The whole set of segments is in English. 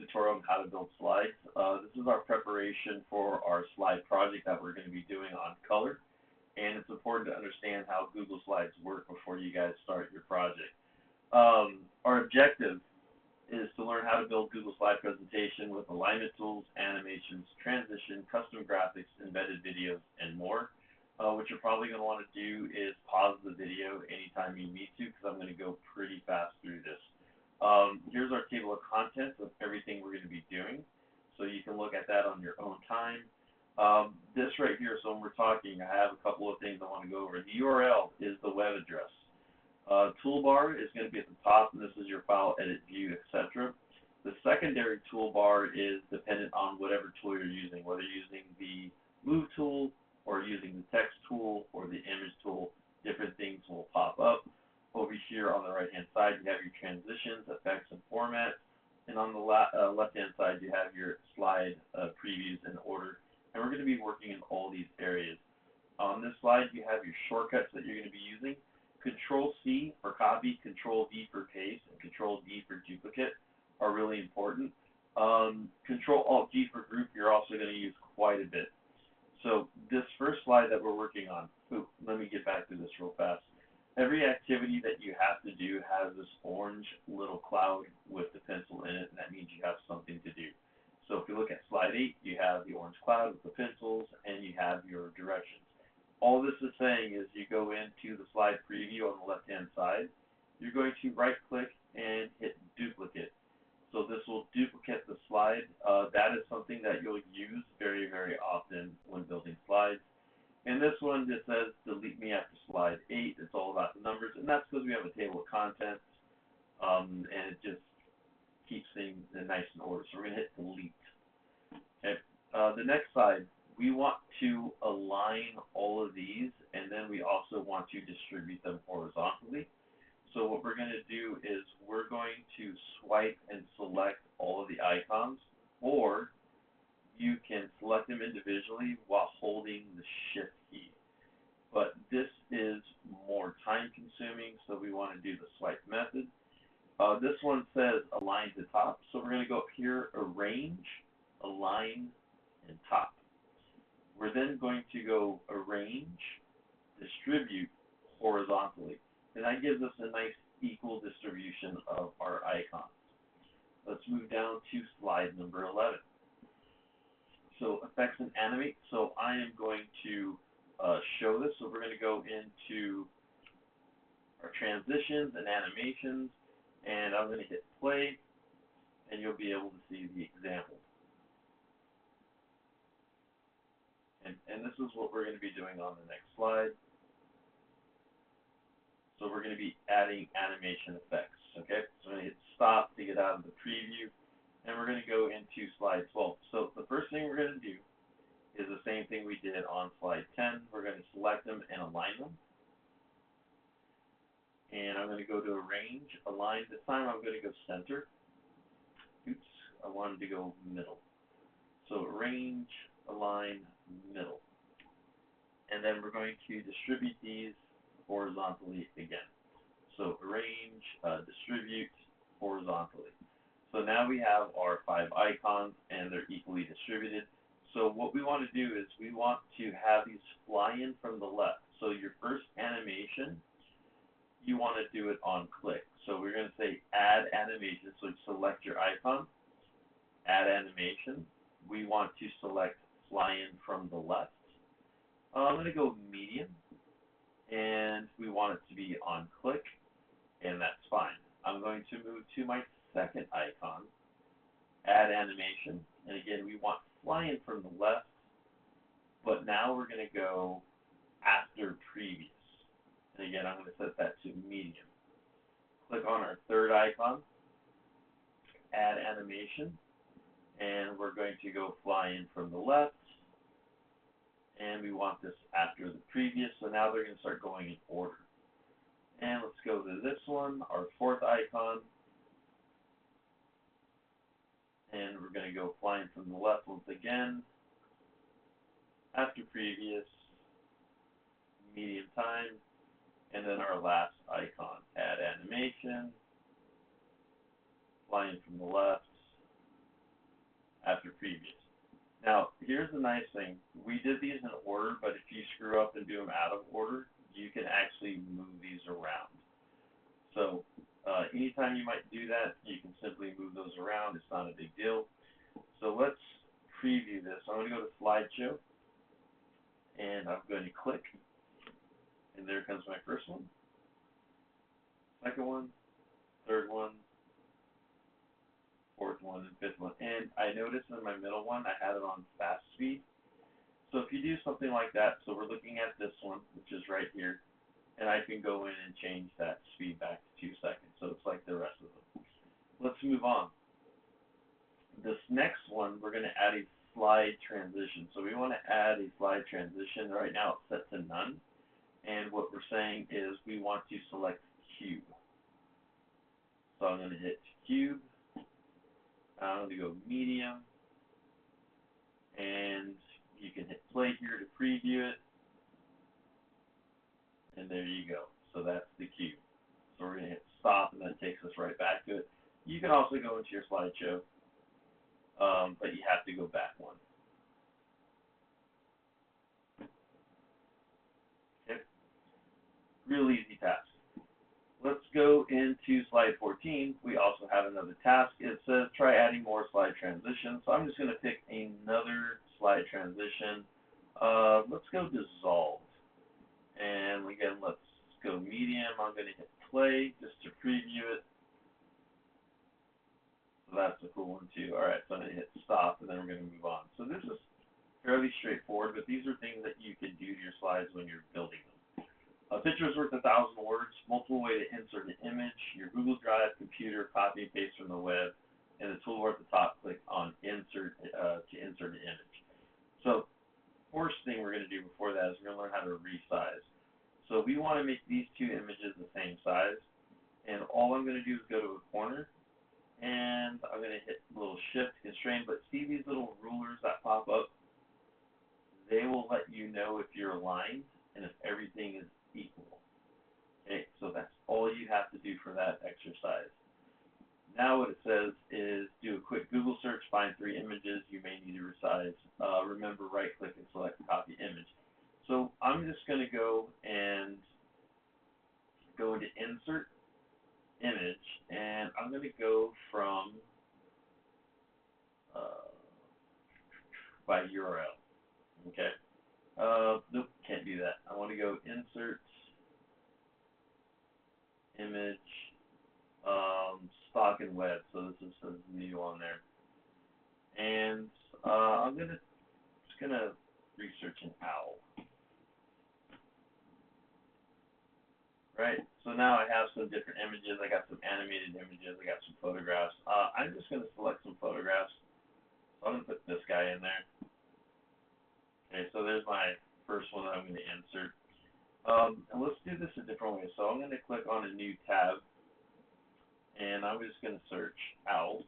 tutorial on how to build slides. This is our preparation for our slide project that we're going to be doing on color, and it's important to understand how Google Slides work before you guys start your project. Our objective is to learn how to build Google Slide presentation with alignment tools, animations, transition, custom graphics, embedded videos, and more. What you're probably going to want to do is pause the video anytime you need to, because I'm going to go pretty fast through this. Here's our table of contents of everything we're going to be doing, so you can look at that on your own time. This right here, so when we're talking, I have a couple of things I want to go over. The URL is the web address. Toolbar is going to be at the top, and this is your file, edit, view, etc. The secondary toolbar is dependent on whatever tool you're using, whether you're using the move tool or using the text tool or the image tool. Different things will pop up. Over here on the right-hand side, you have your transitions, effects, and formats. And on the left-hand side, you have your slide previews in order. And we're going to be working in all these areas. On this slide, you have your shortcuts that you're going to be using. Control-C for copy, Control-V for paste, and Control-D for duplicate are really important. Control-Alt-G for group, you're also going to use quite a bit. So this first slide that we're working on, let me get back to this real fast. Every activity that you have to do has this orange little cloud with the pencil in it, and that means you have something to do. So if you look at slide 8, you have the orange cloud with the pencils, and you have your directions. All this is saying is you go into the slide preview on the left-hand side. You're going to right-click and hit duplicate. So this will duplicate the slide. That is something that you'll use very, very often when building slides. And this one just says delete me after slide 8. It's all about the numbers, and that's because we have a table of contents, and it just keeps things nice and ordered. So we're going to hit delete. Okay. The next slide, we want to align all of these, and then we also want to distribute them horizontally. So what we're going to do is we're going to swipe and select all of the icons, or you can select them individually while holding the Shift key. But this is more time consuming, so we want to do the swipe method. This one says align to top, so we're going to go up here, arrange, align, and top. We're then going to go arrange, distribute horizontally. And that gives us a nice equal distribution of our icons. Let's move down to slide number 11. So effects and animate. So I am going to show this. So we're going to go into our transitions and animations, and I'm going to hit play, and you'll be able to see the example. And this is what we're going to be doing on the next slide. So we're going to be adding animation effects. Okay, so I'm going to hit stop to get out of the preview. And we're going to go into slide 12. So the first thing we're going to do is the same thing we did on slide 10. We're going to select them and align them. And I'm going to go to arrange, align. This time I'm going to go center. Oops, I wanted to go middle. So arrange, align, middle. And then we're going to distribute these horizontally again. So arrange, distribute horizontally. So now we have our 5 icons, and they're equally distributed. So what we want to do is we want to have these fly in from the left. So your first animation, you want to do it on click. So we're going to say add animation. So select your icon, add animation. We want to select fly in from the left. I'm going to go medium, and we want it to be on click, and that's fine. I'm going to move to my second icon, add animation, and again we want fly in from the left, but now we're going to go after previous, and again I'm going to set that to medium. Click on our third icon, add animation, and we're going to go fly in from the left, and we want this after the previous, so now they're going to start going in order. And let's go to this one, our fourth icon, and we're going to go flying from the left once again, after previous, medium time, and then our last icon, add animation, flying from the left, after previous. Now, here's the nice thing. We did these in order, but if you screw up and do them out of order, you can actually move these around. So anytime you might do that, you can simply move those around. It's not a big deal. So let's preview this. I'm going to go to slideshow, and I'm going to click, and there comes my first one, second one, third one, fourth one, and fifth one. And I noticed in my middle one, I had it on fast speed. So if you do something like that, so we're looking at this one, which is right here, and I can go in and change that speed back to 2 seconds. So it's like the rest of them. Let's move on. This next one, we're going to add a slide transition. So we want to add a slide transition. Right now it's set to none. And what we're saying is we want to select cube. So I'm going to hit cube. I'm going to go medium. And you can hit play here to preview it. And there you go. So that's the cube. So we're going to hit stop, and that takes us right back to it. You can also go into your slideshow, but you have to go back one. Okay. Real easy task. Let's go into slide 14. We also have another task. It says try adding more slide transitions. So I'm just going to pick another slide transition. Let's go dissolve. And again, let's go medium. I'm going to hit play just to preview it. So that's a cool one too. All right, so I'm going to hit stop, and then we're going to move on. So this is fairly straightforward, but these are things that you can do to your slides when you're building them. A picture is worth 1,000 words. Multiple way to insert an image. Your Google Drive computer, copy and paste from the web, and the toolbar at the top, click on insert to insert an image. So first thing we're going to do before that is we're going to learn how to resize. So we want to make these two images the same size, and all I'm going to do is go to a corner, and I'm going to hit a little shift constraint, but see these little rulers that pop up? They will let you know if you're aligned and if everything is equal. Okay, so that's all you have to do for that exercise. Now what it says is do a quick Google search, find 3 images you may need to resize. Remember, right-click and select copy image. So I'm just going to go and go into insert image, and I'm going to go from by URL. Okay. Nope, can't do that. I want to go insert image, stock and web. So this is the new on there. And I'm just gonna research an owl. Right. So now I have some different images. I got some animated images. I got some photographs. I'm just gonna select some photographs. So I'm gonna put this guy in there. Okay. So there's my first one that I'm gonna insert. And let's do this a different way. So I'm going to click on a new tab, and I'm just going to search owl.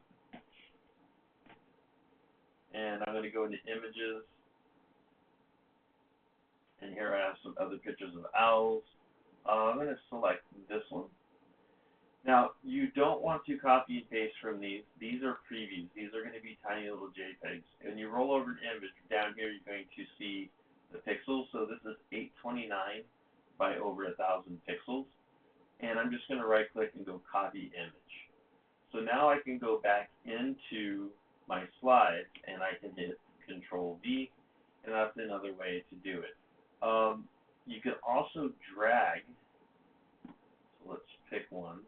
And I'm going to go into images, and here I have some other pictures of owls. I'm going to select this one. Now, you don't want to copy and paste from these. These are previews. These are going to be tiny little JPEGs. When you roll over an image, down here you're going to see the pixels. So this is 829 by over 1,000 pixels. And I'm just going to right click and go copy image. So now I can go back into my slides and I can hit Control V, and that's another way to do it. You can also drag, so let's pick one,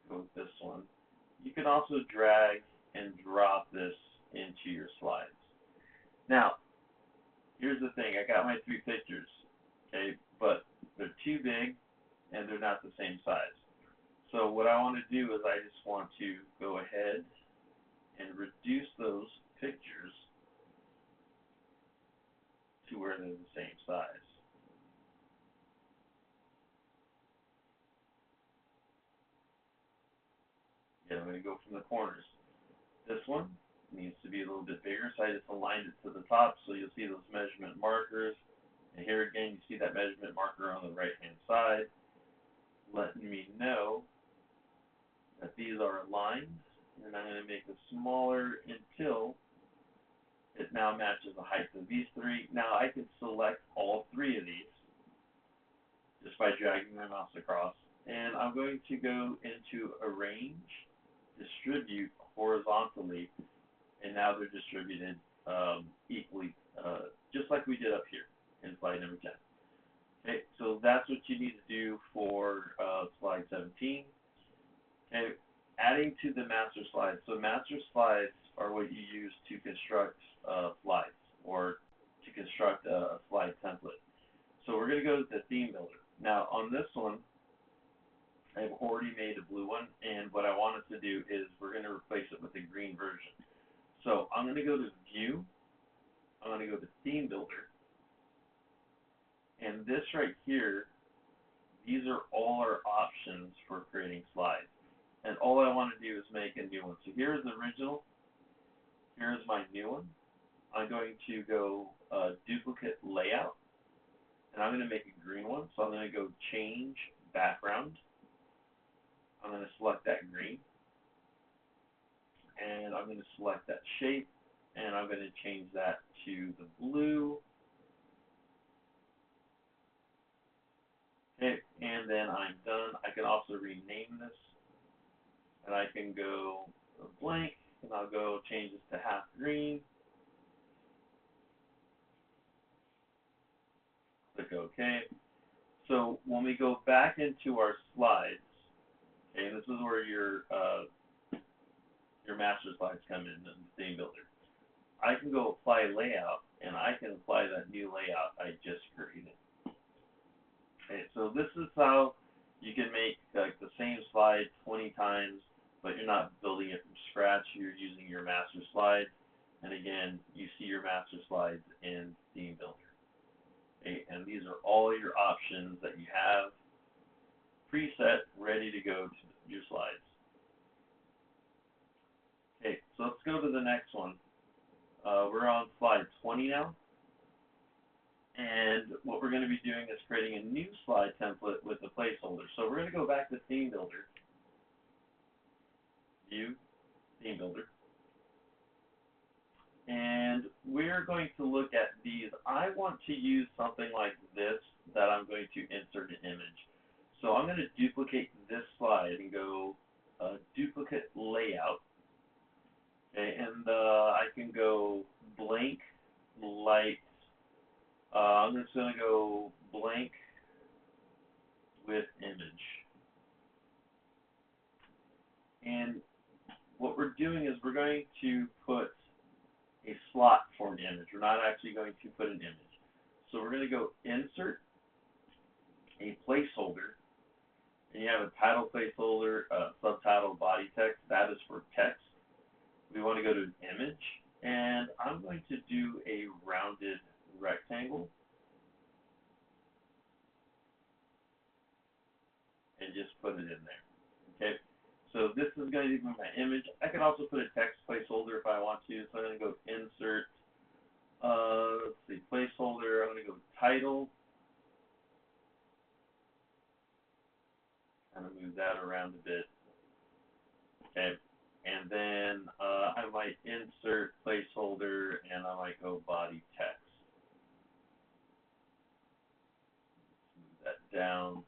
go with this one. You can also drag and drop this into your slides. Now, here's the thing, I got my 3 pictures, okay, but they're too big and they're not the same size. So what I want to do is I just want to go ahead and reduce those pictures to where they're the same size. Again, I'm going to go from the corners. This one needs to be a little bit bigger, so I just aligned it to the top, so you'll see those measurement markers. And here again, you see that measurement marker on the right-hand side, letting me know that these are aligned. And I'm going to make it smaller until it now matches the height of these three. Now I can select all three of these just by dragging my mouse across. And I'm going to go into Arrange, Distribute horizontally, and now they're distributed equally, just like we did up here in slide number 10. Okay, so that's what you need to do for slide 17. Okay, adding to the master slides. So master slides are what you use to construct slides or to construct a slide template. So we're going to go to the theme builder. Now on this one, I've already made a blue one, and what I want us to do is we're going to replace it with a green version. So I'm going to go to View, I'm going to go to Theme Builder, and this right here, these are all our options for creating slides. And all I want to do is make a new one. So here's the original, here's my new one. I'm going to go Duplicate Layout, and I'm going to make a green one. So I'm going to go Change Background. I'm going to select that green, and I'm going to select that shape, and I'm going to change that to the blue. Okay, and then I'm done. I can also rename this, and I can go blank, and I'll go change this to half green. Click OK. So when we go back into our slides, okay, and this is where your master slides come in the theme builder. I can go apply layout, and I can apply that new layout I just created. Okay, so this is how you can make like the same slide 20 times, but you're not building it from scratch. You're using your master slides, and again, you see your master slides in theme builder. Okay, and these are all your options that you have preset, ready to go to your slides. Okay, so let's go to the next one. We're on slide 20 now. And what we're going to be doing is creating a new slide template with a placeholder. So we're going to go back to Theme Builder, View, Theme Builder. And we're going to look at these. I want to use something like this that I'm going to insert an image. So I'm going to duplicate this slide and go Duplicate Layout. Okay, and I can go blank light. I'm just going to go blank with image. And what we're doing is we're going to put a slot for an image. We're not actually going to put an image. So we're going to go Insert, a placeholder, and you have a title placeholder, subtitle, body text. That is for text. We want to go to an image, and I'm going to do a rounded rectangle and just put it in there. Okay, so this is going to be my image. I can also put a text placeholder if I want to. So I'm going to go Insert, let's see, placeholder. I'm going to go Title. Kind of move that around a bit. Okay, and then I might insert placeholder, and I might go body text. Move that down.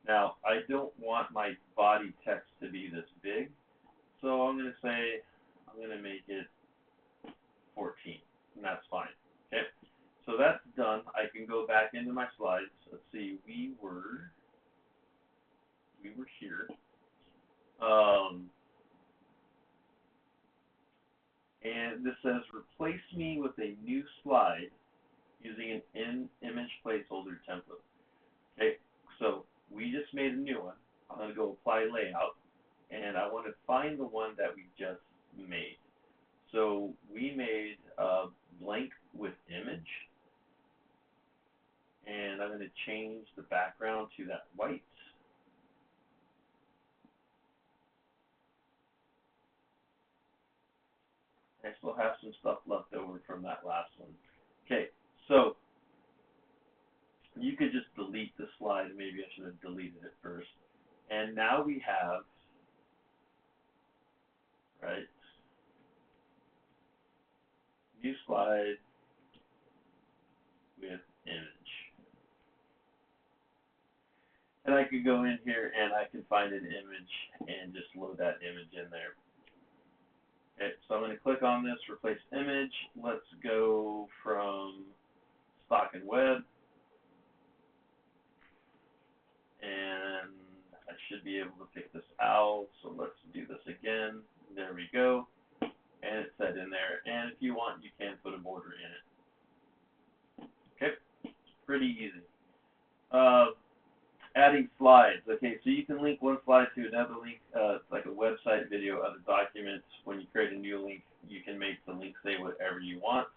Now, I don't want my body text to be this big, so I'm going to say, I'm going to make it 14, and that's fine. Okay, so that's done. I can go back into my slides. Let's see, we were here. And this says, replace me with a new slide using an image placeholder template. Okay, so we just made a new one. I'm going to go apply layout, and I want to find the one that we just made. So we made blank with image, and I'm going to change the background to that white. I still have some stuff left over from that last one. Okay, so you could just delete the slide. Maybe I should have deleted it first. And now we have, right, new slide with image. And I could go in here and I can find an image and just load that image in there. Okay, so I'm going to click on this, replace image. Let's go from stock and web. And I should be able to pick this out. So let's do this again. There we go. And it's set in there. And if you want, you can put a border in it. Okay, pretty easy. Adding slides. Okay, so you can link one slide to another link, like a website, video, other documents. When you create a new link, you can make the link say whatever you want.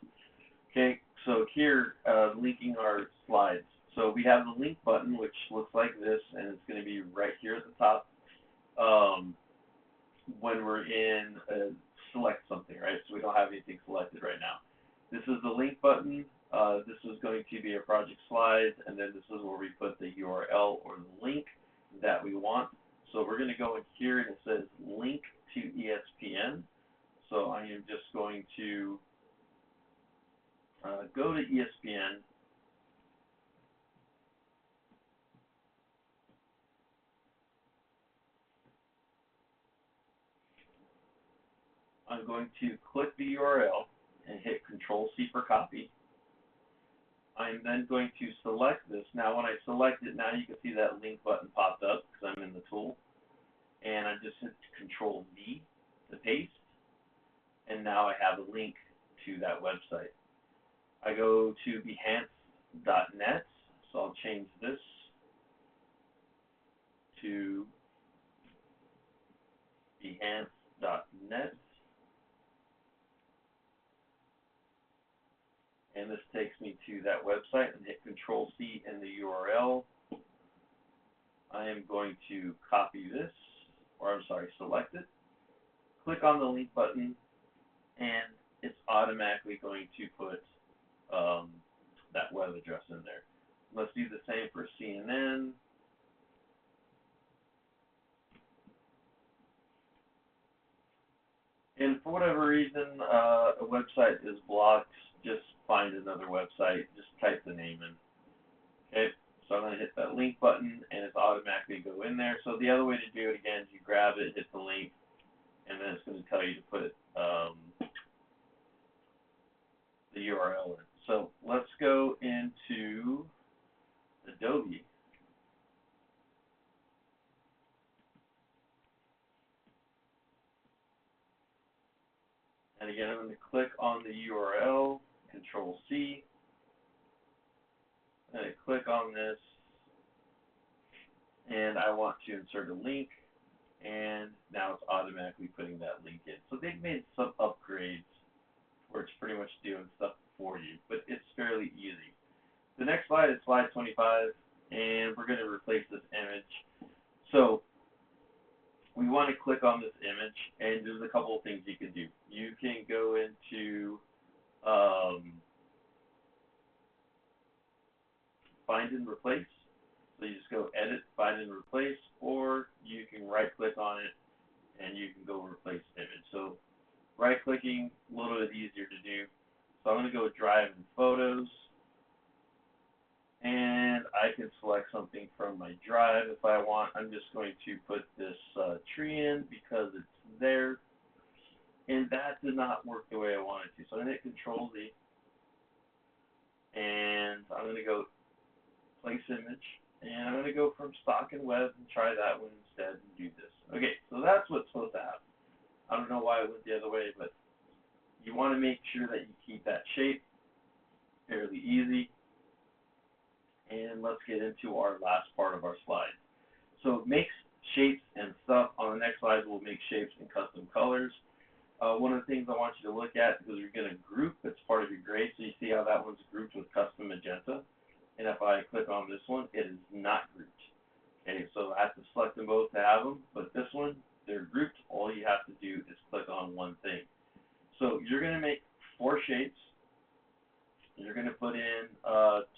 Okay, so here, linking our slides. So we have the link button, which looks like this, and it's going to be right here at the top when we're in select something, right? So we don't have anything selected right now. This is the link button. This is going to be a project slide, and then this is where we put the URL or the link that we want. So we're going to go in here, and it says link to ESPN. So I am just going to go to ESPN. I'm going to click the URL and hit Control-C for copy. I'm then going to select this. Now when I select it, now you can see that link button popped up because I'm in the tool. And I just hit Control-V to paste. And now I have a link to that website. I go to Behance.net, so I'll change this to Behance.net. And this takes me to that website, and hit Control-C in the URL. I am going to copy this, or I'm sorry, select it. Click on the link button, and it's automatically going to put that web address in there. Let's do the same for CNN. And for whatever reason, a website is blocked, just find another website, just type the name in. Okay, so I'm going to hit that link button, and it's automatically go in there. So the other way to do it, again, is you grab it, hit the link, and then it's going to tell you to put the URL in. So let's go into Adobe. And again, I'm going to click on the URL, Control-C, and I click on this, and I want to insert a link, and now it's automatically putting that link in. So they've made some upgrades where it's pretty much doing stuff for you, but it's fairly easy. The next slide is slide 25, and we're going to replace this image. So we want to click on this image, and there's a couple of things you can do. You can go into find and replace. So you just go edit, find and replace, or you can right click on it and you can go replace image. So right clicking, a little bit easier to do. So I'm going to go Drive and Photos, and I can select something from my drive if I want. I'm just going to put this tree in because it's there, and that did not work the way I wanted to. So I'm going to hit Control-Z, and I'm going to go Place Image, and I'm going to go from Stock and Web and try that one instead and do this. Okay, so that's what's supposed to happen. I don't know why it went the other way, but you want to make sure that you keep that shape fairly easy. And let's get into our last part of our slide. So it makes shapes and stuff. On the next slide, we'll make shapes and custom colors. One of the things I want you to look at, because you're going to group, it's part of your grade, so you see how that one's grouped with custom magenta. And if I click on this one, it is not grouped. Okay, so I have to select them both to have them, but this one, they're grouped. All you have to do is click on one thing. So you're going to make 4 shapes. You're going to put in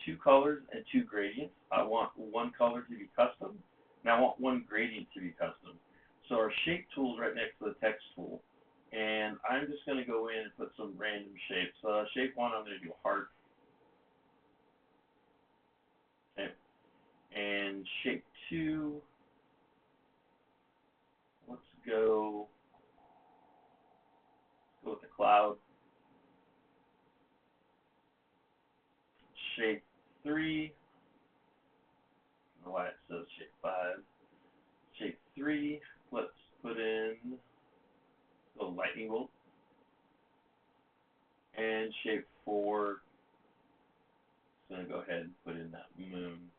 2 colors and 2 gradients. I want 1 color to be custom, and I want 1 gradient to be custom. So our shape tool is right next to the text tool, and I'm I'm just going to go in and put some random shapes. Shape 1, I'm going to do a heart. Okay. And shape 2, let's go with the cloud. Shape 3, I don't know why it says shape 5. Shape 3, let's put in the lightning bolt. And shape 4, I'm going to go ahead and put in that moon.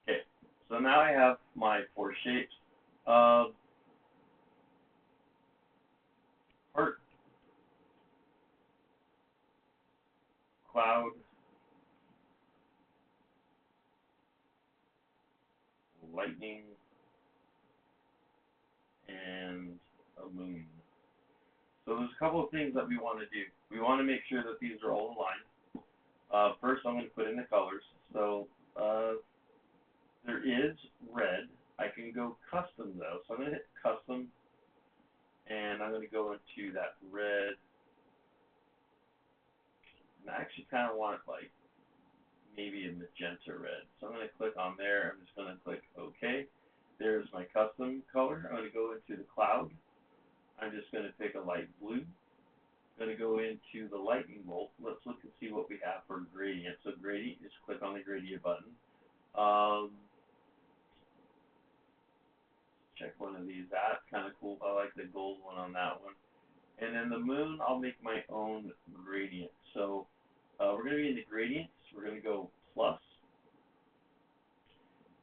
Okay, so now I have my 4 shapes of heart, cloud, lightning, and a moon. So there's a couple of things that we want to do. We want to make sure that these are all aligned. First, I'm going to put in the colors. So there is red. I can go custom though. So I'm going to hit custom, and I'm going to go into that red. And I actually kind of want like maybe a magenta red. So I'm going to click on there. I'm just going to click OK. There's my custom color. I'm going to go into the cloud. I'm just going to pick a light blue. I'm going to go into the lightning bolt. Let's look and see what we have for gradient. So gradient, just click on the gradient button. Check one of these out. Kind of cool. I like the gold one on that one. And then the moon, I'll make my own gradient. So we're going to be in the gradients. We're going to go plus.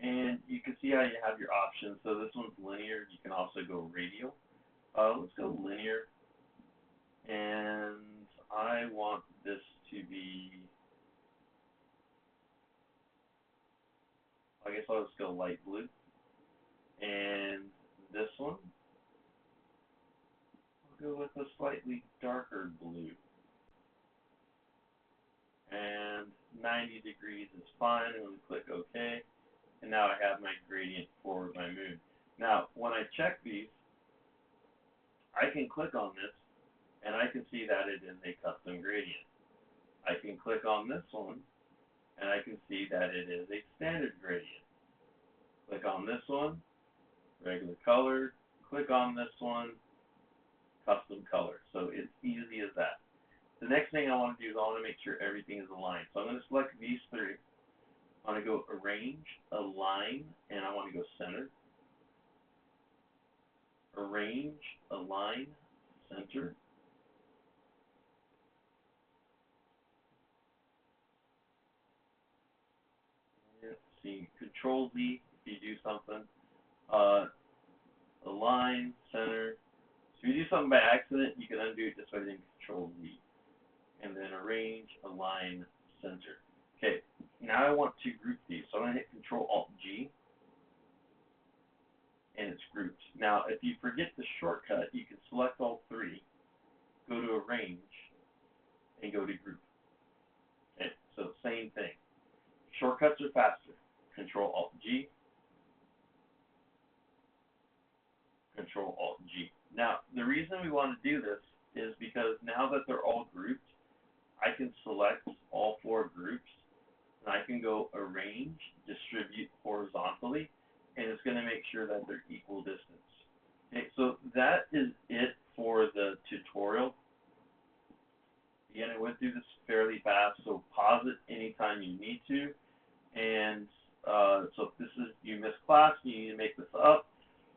And you can see how you have your options. So this one's linear. You can also go radial. Let's go linear. And I want this to be, I guess I'll just go light blue. And this one, I'll go with a slightly darker blue. And 90 degrees is fine. I'm going to click OK. And now I have my gradient for my moon. Now, when I check these, I can click on this, and I can see that it is a custom gradient. I can click on this one, and I can see that it is a standard gradient. Click on this one, regular color. Click on this one, custom color. So it's easy as that. The next thing I want to do is I want to make sure everything is aligned. So I'm going to select these 3. I want to go arrange, align, and I want to go center. Arrange, align, center. Let's see, Control Z if you do something. Align, center. So if you do something by accident, you can undo it just by hitting Control Z. And then arrange, align, center. Okay, now I want to group these. So I'm going to hit Control Alt G. And it's grouped. Now, if you forget the shortcut, you can select all 3, go to Arrange, and go to Group. Okay, so same thing. Shortcuts are faster. Control Alt G, Control Alt G. Now, the reason we want to do this is because now that they're all grouped, I can select all 4 groups, and I can go Arrange, Distribute horizontally, and it's going to make sure that they're equal distance. Okay, so that is it for the tutorial. Again, I went through this fairly fast, so pause it anytime you need to. And so if this is, you missed class, you need to make this up,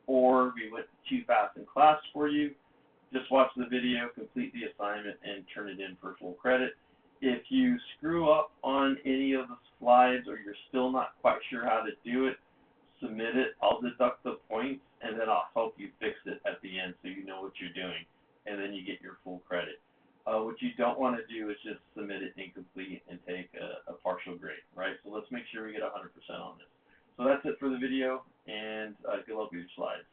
or we went too fast in class for you, just watch the video, complete the assignment, and turn it in for full credit. If you screw up on any of the slides or you're still not quite sure how to do it, submit it. I'll deduct the points, and then I'll help you fix it at the end so you know what you're doing, and then you get your full credit. What you don't want to do is just submit it incomplete and take a partial grade, right? So let's make sure we get 100% on this. So that's it for the video, and good luck with your slides.